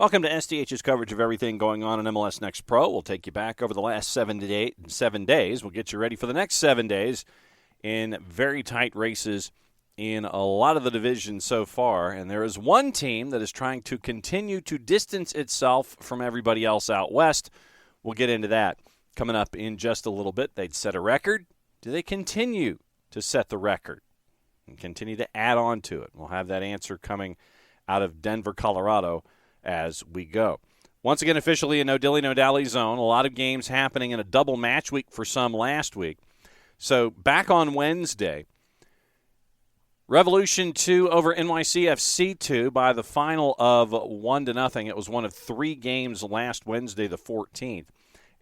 Welcome to SDH's coverage of everything going on in MLS Next Pro. We'll take you back over the last 7 days. We'll get you ready for the next 7 days in very tight races in a lot of the divisions so far. And there is one team that is trying to continue to distance itself from everybody else out west. We'll get into that coming up in just a little bit. They'd set a record. Do they continue to set the record and continue to add on to it? We'll have that answer coming out of Denver, Colorado, as we go. Once again, officially a no dilly, no dally zone. A lot of games happening in a double match week for some last week. So back on Wednesday, Revolution 2 over NYCFC 2 by the final of 1-0. It was one of 3 games last Wednesday, the 14th.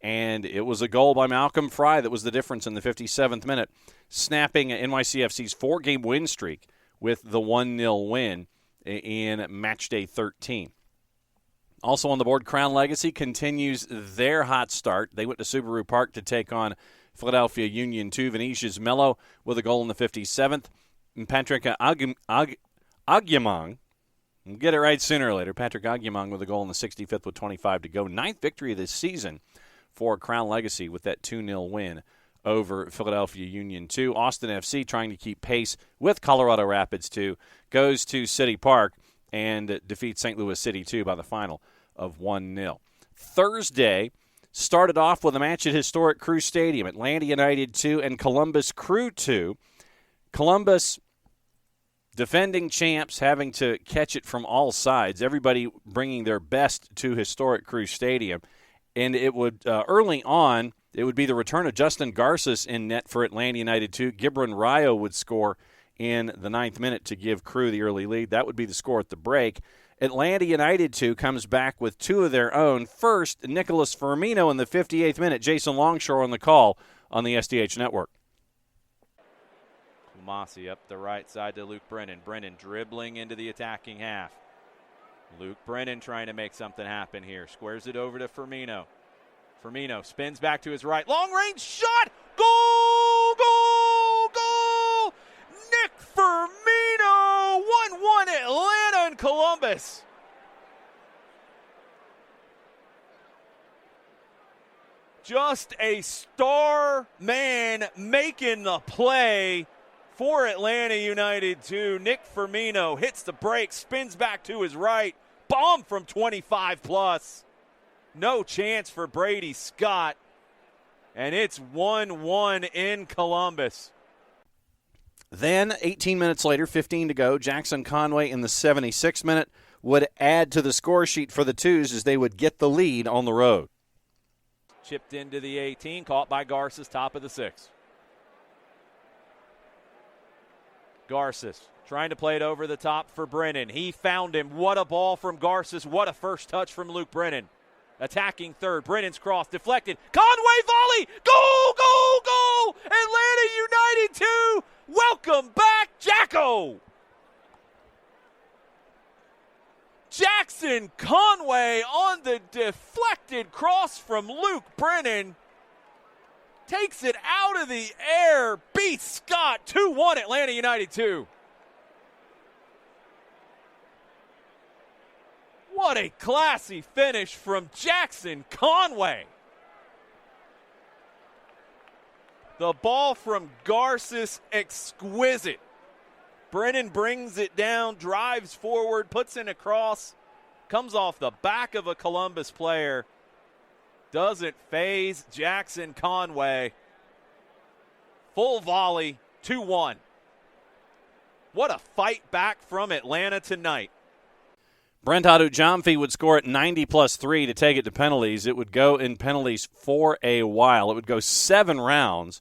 And it was a goal by Malcolm Fry that was the difference in the 57th minute, snapping NYCFC's 4-game win streak with the 1-0 win in match day 13. Also on the board, Crown Legacy continues their hot start. They went to Subaru Park to take on Philadelphia Union 2. Venetia's Mello with a goal in the 57th. And Patrick Agyemang, we'll get it right sooner or later, Patrick Agyemang with a goal in the 65th with 25 to go. 9th victory of this season for Crown Legacy with that 2-0 win over Philadelphia Union 2. Austin FC trying to keep pace with Colorado Rapids 2 goes to City Park and defeats St. Louis City 2 by the final of 1-0. Thursday started off with a match at historic Crew Stadium. Atlanta United 2 and Columbus Crew 2. Columbus, defending champs, having to catch it from all sides. Everybody bringing their best to historic Crew Stadium. And it would, early on, it would be the return of Justin Garces in net for Atlanta United 2. Gibran Rayo would score in the 9th minute to give Crew the early lead. That would be the score at the break. Atlanta United 2 comes back with 2 of their own. First, Nicholas Firmino in the 58th minute. Jason Longshore on the call on the SDH Network. Kumasi up the right side to Luke Brennan. Brennan dribbling into the attacking half. Luke Brennan trying to make something happen here. Squares it over to Firmino. Firmino spins back to his right. Long range shot. Goal! Goal! Goal! Nick Firmino! 1-1 Atlanta and Columbus. Just a star man making the play for Atlanta United 2. Nick Firmino hits the brakes, spins back to his right. Bomb from 25 plus. No chance for Brady Scott. And it's 1-1 in Columbus. Then, 18 minutes later, 15 to go, Jackson Conway in the 76th minute would add to the score sheet for the Twos as they would get the lead on the road. Chipped into the 18, caught by Garces, top of the 6. Garces trying to play it over the top for Brennan. He found him. What a ball from Garces. What a first touch from Luke Brennan. Attacking third. Brennan's cross deflected. Conway volley. Goal, goal, goal. Atlanta United 2. Welcome back, Jacko. Jackson Conway on the deflected cross from Luke Brennan. Takes it out of the air. Beats Scott. 2-1 Atlanta United 2. What a classy finish from Jackson Conway. The ball from Garces, exquisite. Brennan brings it down, drives forward, puts in a cross, comes off the back of a Columbus player. Doesn't phase Jackson Conway. Full volley, 2-1. What a fight back from Atlanta tonight. Brent Adujamfi would score at 90 plus 3 to take it to penalties. It would go in penalties for a while. It would go 7 rounds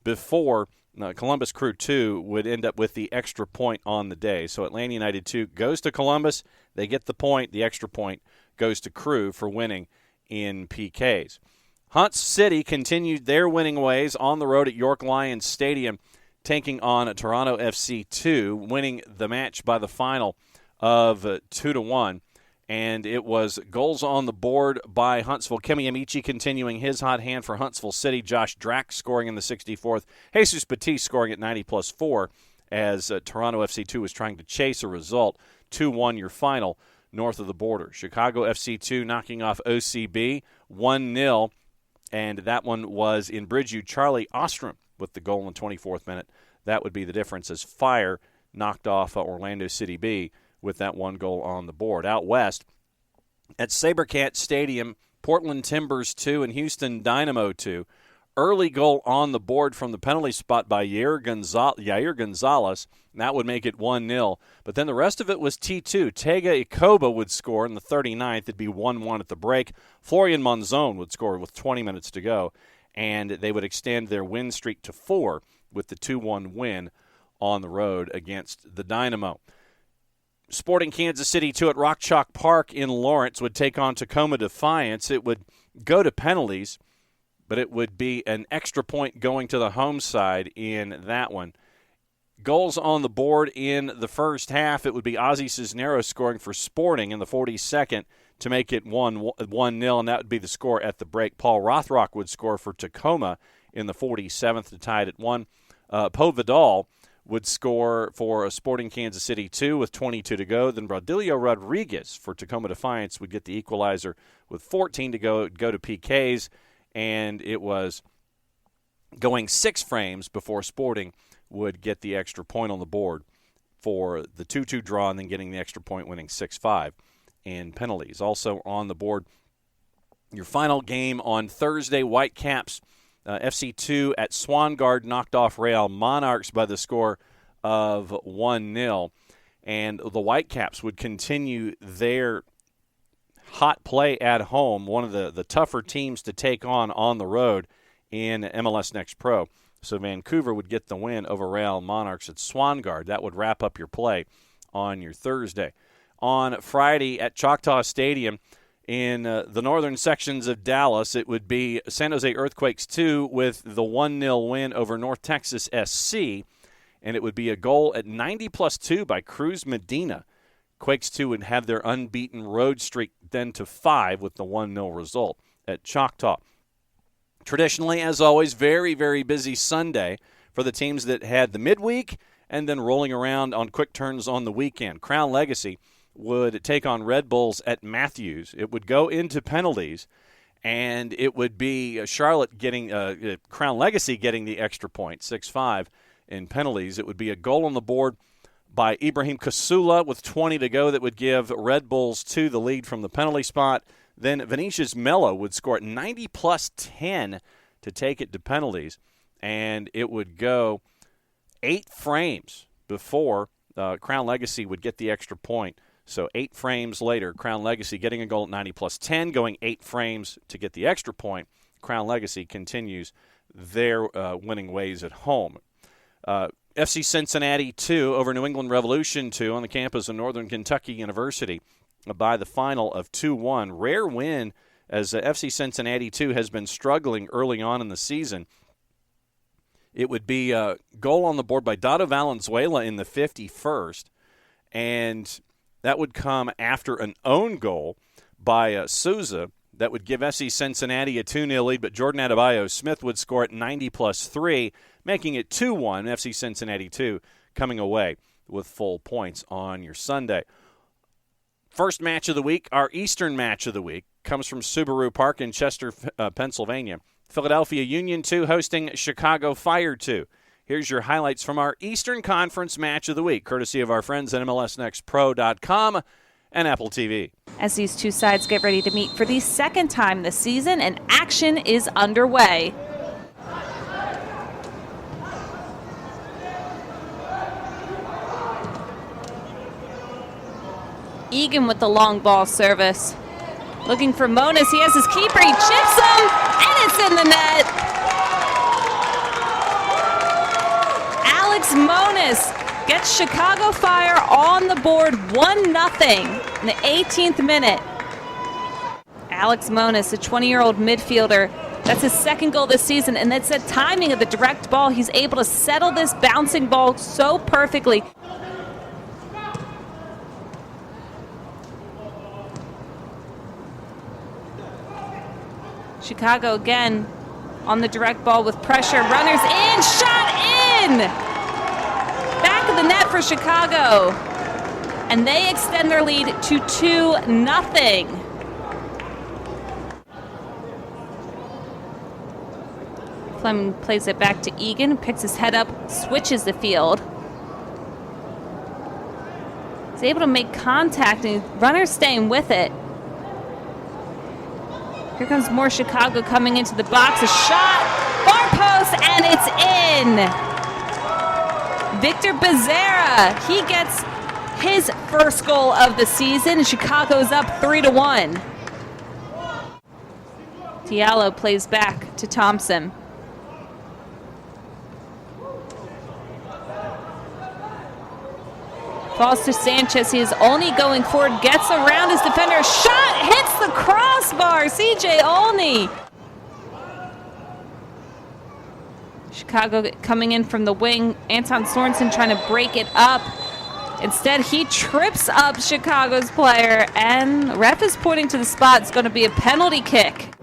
before Columbus Crew 2 would end up with the extra point on the day. So Atlanta United 2 goes to Columbus. They get the point. The extra point goes to Crew for winning in PKs. Hunts City continued their winning ways on the road at York Lions Stadium, taking on Toronto FC 2, winning the match by the final of 2-1. And it was goals on the board by Huntsville. Kemi Amici continuing his hot hand for Huntsville City. Josh Drack scoring in the 64th. Jesus Batiste scoring at 90 plus 4 as Toronto FC 2 was trying to chase a result. 2-1 your final. north of the border. Chicago FC2 knocking off OCB 1-0, and that one was in Bridgeview. Charlie Ostrom with the goal in the 24th minute. That would be the difference as Fire knocked off Orlando City B with that one goal on the board. Out west, at SaberCat Stadium, Portland Timbers 2 and Houston Dynamo 2. Early goal on the board from the penalty spot by Yair Gonzalez, and that would make it 1-0. But then the rest of it was T2. Tega Ikoba would score in the 39th. It'd be 1-1 at the break. Florian Monzon would score with 20 minutes to go, and they would extend their win streak to 4 with the 2-1 win on the road against the Dynamo. Sporting Kansas City 2 at Rock Chalk Park in Lawrence would take on Tacoma Defiance. It would go to penalties, but it would be an extra point going to the home side in that one. Goals on the board in the first half, it would be Ozzie Cisneros scoring for Sporting in the 42nd to make it 1-0, and that would be the score at the break. Paul Rothrock would score for Tacoma in the 47th to tie it at 1. Poe Vidal would score for Sporting Kansas City 2 with 22 to go. Then Bradilio Rodriguez for Tacoma Defiance would get the equalizer with 14 to go to PKs, and it was going 6 frames before Sporting would get the extra point on the board for the 2-2 draw and then getting the extra point, winning 6-5 in penalties. Also on the board, your final game on Thursday, Whitecaps FC2 at Swangard knocked off Real Monarchs by the score of 1-0. And the Whitecaps would continue their hot play at home, one of the tougher teams to take on the road in MLS Next Pro. So Vancouver would get the win over Real Monarchs at Swangard. That would wrap up your play on your Thursday. On Friday at Choctaw Stadium, in the northern sections of Dallas, it would be San Jose Earthquakes 2 with the 1-0 win over North Texas SC, and it would be a goal at 90+2 by Cruz Medina. Quakes 2 would have their unbeaten road streak then to 5 with the 1-0 result at Choctaw. Traditionally, as always, very, very busy Sunday for the teams that had the midweek and then rolling around on quick turns on the weekend. Crown Legacy would take on Red Bulls at Matthews. It would go into penalties, and it would be Charlotte getting Crown Legacy getting the extra point, 6-5 in penalties. It would be a goal on the board by Ibrahim Kasula with 20 to go that would give Red Bulls 2 the lead from the penalty spot. Then Vinicius Mello would score at 90+10 to take it to penalties, and it would go 8 frames before Crown Legacy would get the extra point. So 8 frames later, Crown Legacy getting a goal at 90+10, going 8 frames to get the extra point. Crown Legacy continues their winning ways at home. FC Cincinnati 2 over New England Revolution 2 on the campus of Northern Kentucky University by the final of 2-1. Rare win as FC Cincinnati 2 has been struggling early on in the season. It would be a goal on the board by Dado Valenzuela in the 51st, and that would come after an own goal by Souza that would give FC Cincinnati a 2-0 lead, but Jordan Adebayo Smith would score at 90+3, making it 2-1, FC Cincinnati 2 coming away with full points on your Sunday. First match of the week, our Eastern match of the week, comes from Subaru Park in Chester, Pennsylvania. Philadelphia Union 2 hosting Chicago Fire 2. Here's your highlights from our Eastern Conference match of the week, courtesy of our friends at MLSNextPro.com and Apple TV. As these two sides get ready to meet for the second time this season, and action is underway. Egan with the long ball service. Looking for Monas. He has his keeper. He chips him, and it's in the net. Alex Monas gets Chicago Fire on the board 1-0 in the 18th minute. Alex Monas, a 20-year-old midfielder. That's his second goal this season, and that's the timing of the direct ball. He's able to settle this bouncing ball so perfectly. Chicago again on the direct ball with pressure. Runners in, shot in! Back of the net for Chicago. and they extend their lead to 2-0. Fleming plays it back to Egan, picks his head up, switches the field. He's able to make contact, and runners staying with it. Here comes more Chicago coming into the box. A shot, far post, and it's in. Victor Becerra, he gets his first goal of the season. Chicago's up 3-1. Diallo plays back to Thompson. Falls to Sanchez. He is only going forward. Gets around his defender. Shot hits the crossbar. CJ Olney. Chicago coming in from the wing. Anton Sorensen trying to break it up. Instead, he trips up Chicago's player, and ref is pointing to the spot. It's going to be a penalty kick.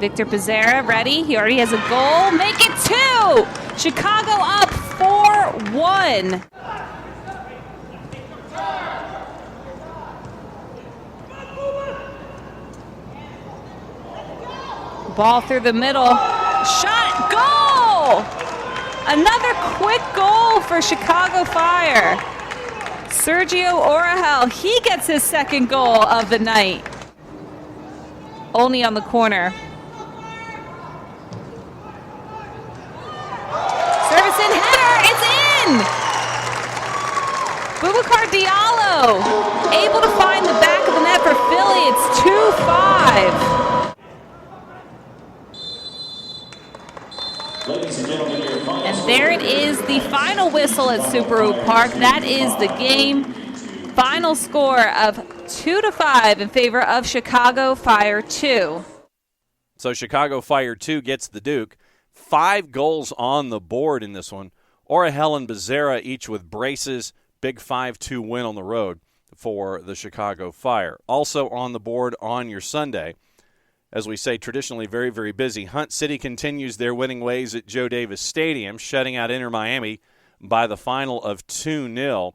Victor Becerra ready. He already has a goal. Make it 2. Chicago up 4-1. Ball through the middle. Shot. Goal! Another quick goal for Chicago Fire. Sergio Orahel, he gets his second goal of the night. Only on the corner. Service-in header, it's in! Boubacar Diallo, able to find the back of the net for Philly. It's 2-5. And there it is, the final whistle at Subaru Park. That is the game. Final score of 2-5 in favor of Chicago Fire 2. So Chicago Fire 2 gets the Duke. 5 goals on the board in this one. Orahel and Becerra each with braces. Big 5-2 win on the road for the Chicago Fire. Also on the board on your Sunday, as we say, traditionally very, very busy. Hunt City continues their winning ways at Joe Davis Stadium, shutting out Inter Miami by the final of 2-0.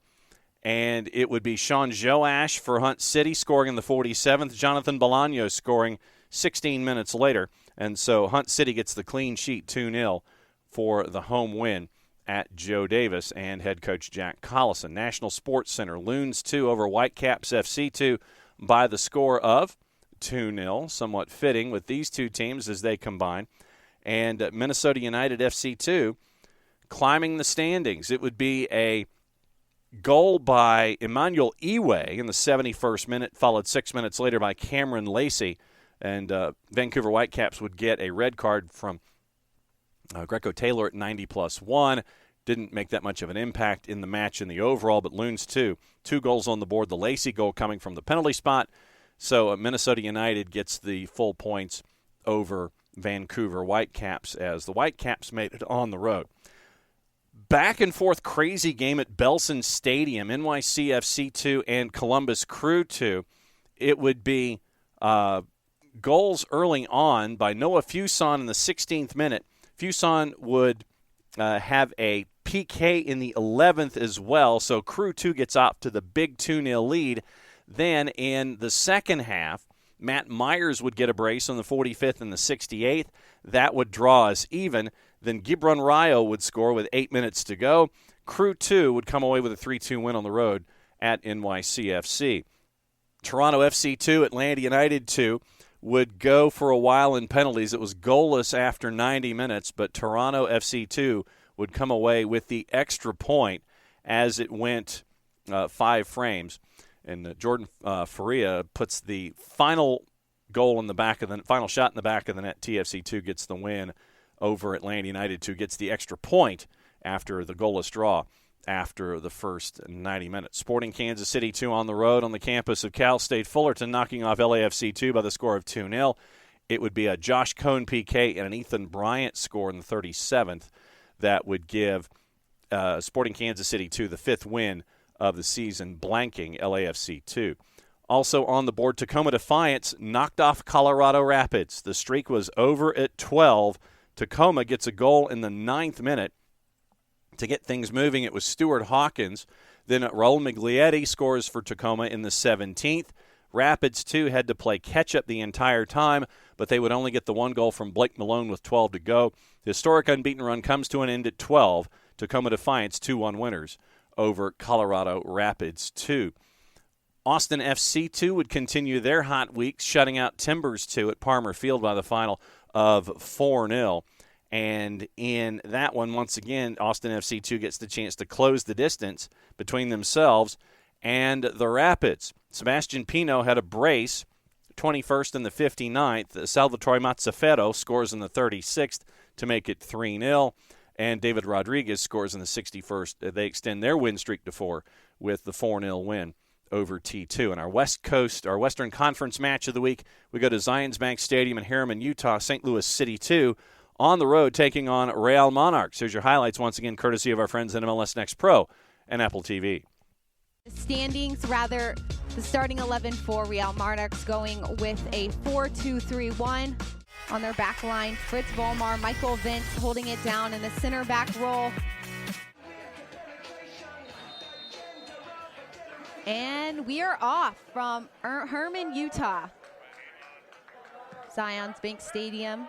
And it would be Sean Joash for Hunt City scoring in the 47th. Jonathan Bolaños scoring 16 minutes later. And so Hunt City gets the clean sheet 2-0 for the home win at Joe Davis and head coach Jack Collison. National Sports Center, Loons 2 over Whitecaps FC 2 by the score of 2-0, somewhat fitting with these two teams as they combine. And Minnesota United FC 2 climbing the standings. It would be a goal by Emmanuel Iwe in the 71st minute, followed 6 minutes later by Cameron Lacey. And Vancouver Whitecaps would get a red card from Greco Taylor at 90+1. Didn't make that much of an impact in the match in the overall, but Loons 2 goals on the board. The Lacey goal coming from the penalty spot. So Minnesota United gets the full points over Vancouver Whitecaps as the Whitecaps made it on the road. Back and forth crazy game at Belson Stadium, NYCFC 2 and Columbus Crew 2. It would be goals early on by Noah Fuson in the 16th minute. Fuson would have a PK in the 11th as well, so Crew 2 gets off to the big 2-0 lead. Then in the second half, Matt Myers would get a brace on the 45th and the 68th. That would draw us even. Then Gibran Rayo would score with 8 minutes to go. Crew 2 would come away with a 3-2 win on the road at NYCFC. Toronto FC 2, Atlanta United 2 would go for a while in penalties. It was goalless after 90 minutes, but Toronto FC 2 would come away with the extra point as it went 5 frames. And Jordan Faria puts the final goal in the back of the final shot in the back of the net. TFC 2 gets the win over Atlanta United 2, gets the extra point after the goalless draw after the first 90 minutes. Sporting Kansas City 2 on the road on the campus of Cal State Fullerton, knocking off LAFC 2 by the score of 2-0. It would be a Josh Cohn PK and an Ethan Bryant score in the 37th that would give Sporting Kansas City 2 the 5th win of the season, blanking LAFC 2. Also on the board, Tacoma Defiance knocked off Colorado Rapids. The streak was over at 12. Tacoma gets a goal in the 9th minute To get things moving, it was Stuart Hawkins. Then Raul Miglietti scores for Tacoma in the 17th. Rapids, too, had to play catch-up the entire time, but they would only get the one goal from Blake Malone with 12 to go. The historic unbeaten run comes to an end at 12. Tacoma Defiance 2-1 winners over Colorado Rapids 2. Austin FC 2 would continue their hot week, shutting out Timbers 2 at Palmer Field by the final of 4-0. And in that one, once again, Austin FC 2 gets the chance to close the distance between themselves and the Rapids. Sebastian Pino had a brace, 21st and the 59th. Salvatore Mazzaferro scores in the 36th to make it 3-0. And David Rodriguez scores in the 61st. They extend their win streak to 4 with the 4-0 win over T2. And our Western Conference match of the week, we go to Zions Bank Stadium in Harriman, Utah, St. Louis City 2, on the road taking on Real Monarchs. Here's your highlights once again, courtesy of our friends at MLS Next Pro and Apple TV. The standings, rather, the starting 11 for Real Monarchs going with a 4-2-3-1 on their back line. Fritz Volmar, Michael Vince holding it down in the center back role. And we are off from Herman, Utah. Zions Bank Stadium.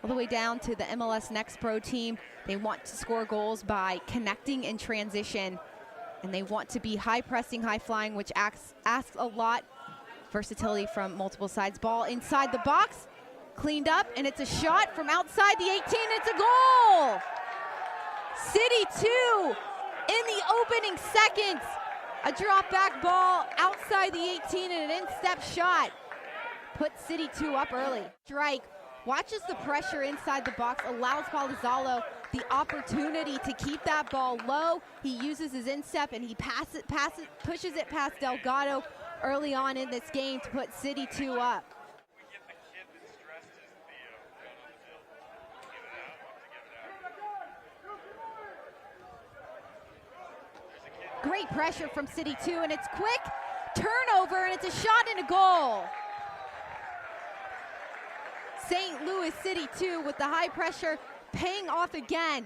All the way down to the MLS Next Pro team. They want to score goals by connecting in transition. And they want to be high pressing, high flying, which asks a lot. Versatility from multiple sides. Ball inside the box, cleaned up, and it's a shot from outside the 18. It's a goal! City 2 in the opening seconds. A drop back ball outside the 18 and an in-step shot. Puts City 2 up early. Strike watches the pressure inside the box, allows Palazzolo the opportunity to keep that ball low. He uses his instep and he pushes it past Delgado early on in this game to put City 2 up. Great pressure from City 2, and it's quick turnover, and it's a shot and a goal. St. Louis City 2 with the high pressure paying off again.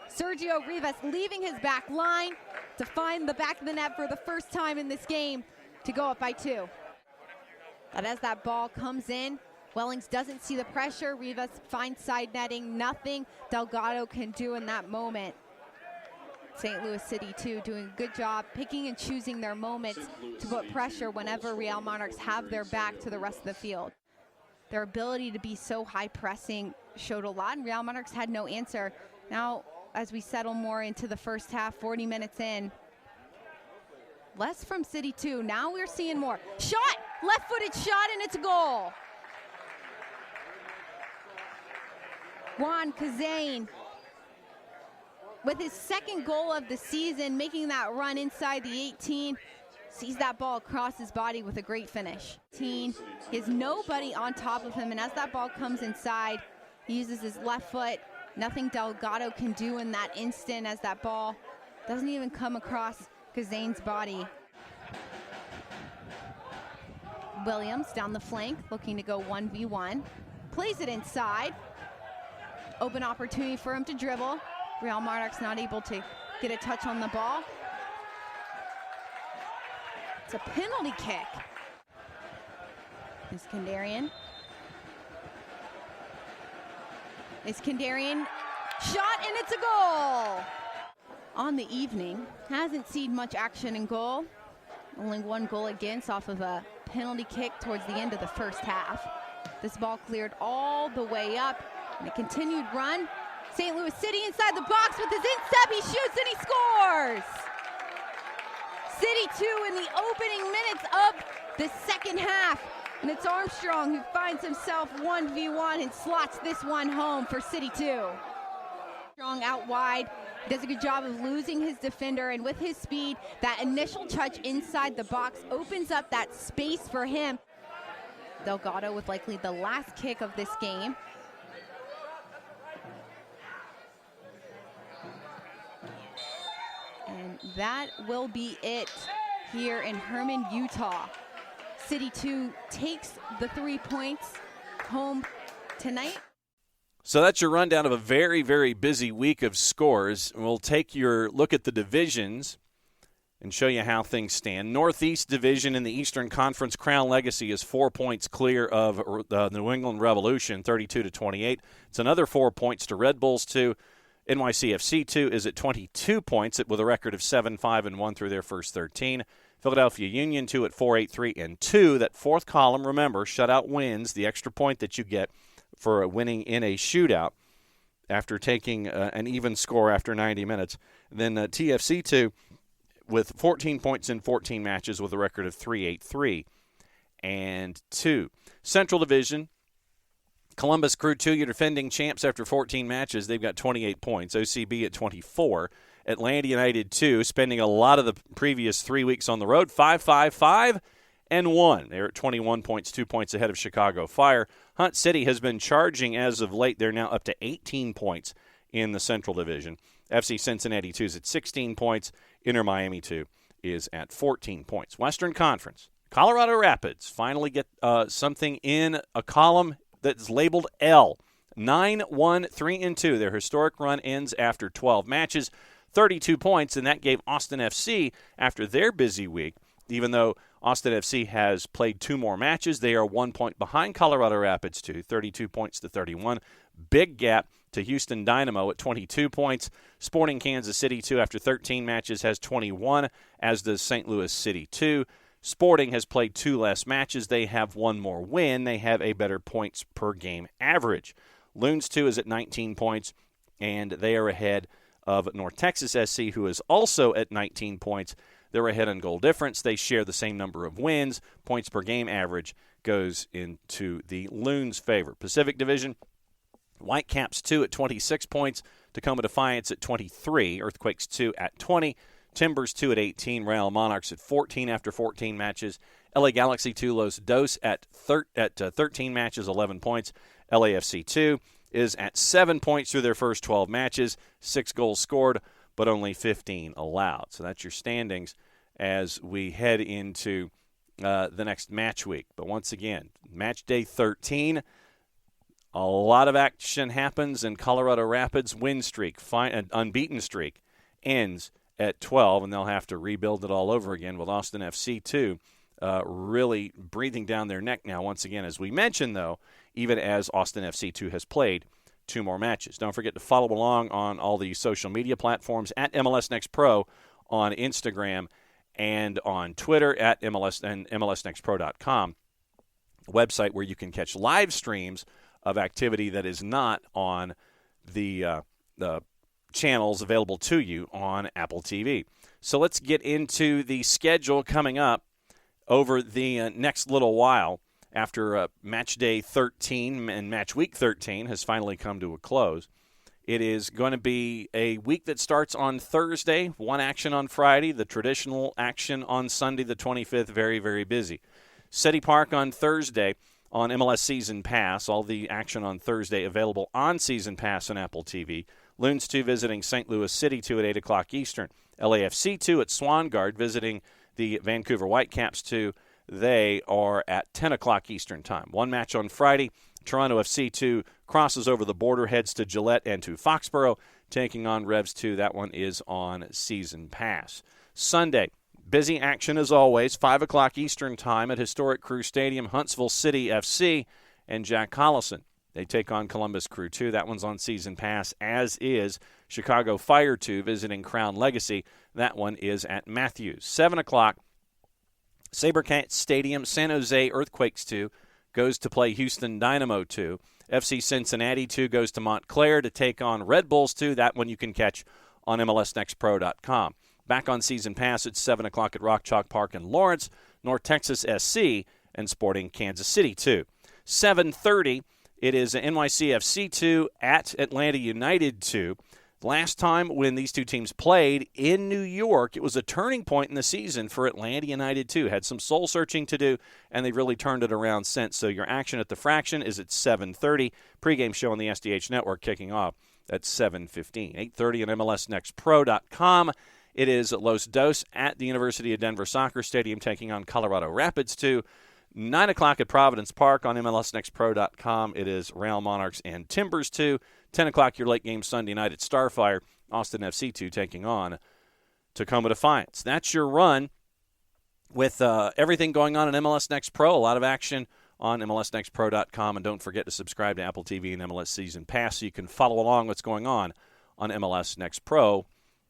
Sergio Rivas leaving his back line to find the back of the net for the first time in this game to go up by 2. But as that ball comes in, Wellings doesn't see the pressure. Rivas finds side netting. Nothing Delgado can do in that moment. St. Louis City 2 doing a good job picking and choosing their moments to put pressure whenever Real Monarchs have their back to the rest of the field. Their ability to be so high pressing showed a lot, and Real Monarchs had no answer. Now, as we settle more into the first half, 40 minutes in, less from City 2. Now we're seeing more. Shot! Left-footed shot, and it's a goal. Juan Kazane with his second goal of the season, making that run inside the 18. Sees that ball across his body with a great finish. He has nobody on top of him, and as that ball comes inside, he uses his left foot. Nothing Delgado can do in that instant as that ball doesn't even come across Kazane's body. Williams down the flank, looking to go 1v1. Plays it inside. Open opportunity for him to dribble. Real Monarchs not able to get a touch on the ball. It's a penalty kick. Iskandarian. Shot, and it's a goal! On the evening, hasn't seen much action in goal. Only one goal against off of a penalty kick towards the end of the first half. This ball cleared all the way up, and a continued run. St. Louis City inside the box with his instep, he shoots and he scores! City 2 in the opening minutes of the second half. And it's Armstrong who finds himself 1v1 and slots this one home for City 2. Armstrong out wide, does a good job of losing his defender, and with his speed, that initial touch inside the box opens up that space for him. Delgado with likely the last kick of this game. And that will be it here in Herman, Utah. City 2 takes the 3 points home tonight. So that's your rundown of a very, very busy week of scores. We'll take your look at the divisions and show you how things stand. Northeast Division in the Eastern Conference, Crown Legacy is 4 points clear of the New England Revolution, 32-28. It's another 4 points to Red Bulls 2. NYCFC 2 is at 22 points with a record of 7-5-1 through their first 13. Philadelphia Union 2 at 4-8-3-2. That fourth column, remember, shutout wins, the extra point that you get for winning in a shootout after taking an even score after 90 minutes. Then TFC 2 with 14 points in 14 matches with a record of 3-8-3-2. Central Division, Columbus Crew 2, your defending champs after 14 matches. They've got 28 points. OCB at 24. Atlanta United 2, spending a lot of the previous 3 weeks on the road, 5-5-5-1. They're at 21 points, 2 points ahead of Chicago Fire. Hunt City has been charging as of late. They're now up to 18 points in the Central Division. FC Cincinnati 2 is at 16 points. Inter Miami 2 is at 14 points. Western Conference, Colorado Rapids finally get something in a column that's labeled L. 9-1-3-2. Their historic run ends after 12 matches, 32 points, and that gave Austin FC, after their busy week, even though Austin FC has played 2 more matches, they are 1 point behind Colorado Rapids 2, 32 points to 31. Big gap to Houston Dynamo at 22 points. Sporting Kansas City 2 after 13 matches has 21, as does St. Louis City 2. Sporting has played 2 less matches. They have 1 more win. They have a better points per game average. Loons 2 is at 19 points, and they are ahead of North Texas SC, who is also at 19 points. They're ahead in goal difference. They share the same number of wins. Points per game average goes into the Loons' favor. Pacific Division, Whitecaps 2 at 26 points. Tacoma Defiance at 23. Earthquakes 2 at 20. Timbers 2 at 18. Real Monarchs at 14 after 14 matches. LA Galaxy 2, Los Dos at 13 matches, 11 points. LAFC 2 is at 7 points through their first 12 matches. 6 goals scored, but only 15 allowed. So that's your standings as we head into the next match week. But once again, match day 13, a lot of action happens, and Colorado Rapids' win streak, unbeaten streak, ends at 12, and they'll have to rebuild it all over again with Austin FC 2 really breathing down their neck now once again. As we mentioned, though, even as Austin FC 2 has played 2 more matches. Don't forget to follow along on all the social media platforms at MLS Next Pro on Instagram and on Twitter at MLS and MLSNextPro.com, website where you can catch live streams of activity that is not on the channels available to you on Apple TV. So let's get into the schedule coming up over the next little while after match day 13 and match week 13 has finally come to a close. It is going to be a week that starts on Thursday, 1 action on Friday, the traditional action on Sunday the 25th, very, very busy. City Park on Thursday on MLS Season Pass, all the action on Thursday available on Season Pass and Apple TV. Loons 2 visiting St. Louis City 2 at 8 o'clock Eastern. LAFC 2 at Swangard visiting the Vancouver Whitecaps 2. They are at 10 o'clock Eastern time. 1 match on Friday. Toronto FC 2 crosses over the border, heads to Gillette and to Foxborough, taking on Revs 2. That one is on Season Pass. Sunday, busy action as always. 5 o'clock Eastern time at historic Crew Stadium. Huntsville City FC and Jack Collison. They take on Columbus Crew 2. That one's on Season Pass, as is Chicago Fire 2 visiting Crown Legacy. That one is at Matthews. 7 o'clock, SaberCat Stadium, San Jose Earthquakes 2 goes to play Houston Dynamo 2. FC Cincinnati 2 goes to Montclair to take on Red Bulls 2. That one you can catch on MLSNextPro.com. Back on Season Pass at 7 o'clock at Rock Chalk Park in Lawrence, North Texas SC and Sporting Kansas City 2. 7:30, it is NYCFC 2 at Atlanta United 2. Last time when these two teams played in New York, it was a turning point in the season for Atlanta United 2. Had some soul-searching to do, and they've really turned it around since. So your action at the Fraction is at 7:30. Pregame show on the SDH Network kicking off at 7:15. 8:30 on MLSNextPro.com. It is Los Dos at the University of Denver Soccer Stadium taking on Colorado Rapids 2. 9 o'clock at Providence Park on MLSNextPro.com. It is Real Monarchs and Timbers 2. 10 o'clock your late game Sunday night at Starfire. Austin FC 2 taking on Tacoma Defiance. That's your run with everything going on in MLS Next Pro. A lot of action on MLSNextPro.com. And don't forget to subscribe to Apple TV and MLS Season Pass so you can follow along what's going on MLS Next Pro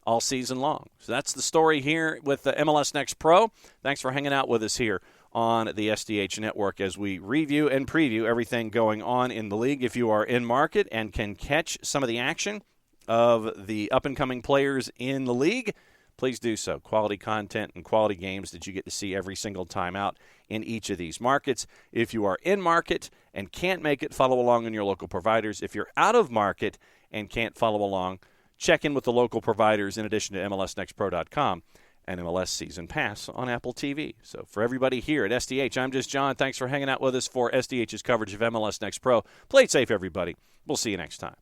all season long. So that's the story here with the MLS Next Pro. Thanks for hanging out with us here on the SDH Network as we review and preview everything going on in the league. If you are in market and can catch some of the action of the up-and-coming players in the league, please do so. Quality content and quality games that you get to see every single time out in each of these markets. If you are in market and can't make it, follow along on your local providers. If you're out of market and can't follow along, check in with the local providers in addition to MLSNextPro.com and MLS Season Pass on Apple TV. So for everybody here at SDH, I'm just John. Thanks for hanging out with us for SDH's coverage of MLS Next Pro. Play it safe, everybody. We'll see you next time.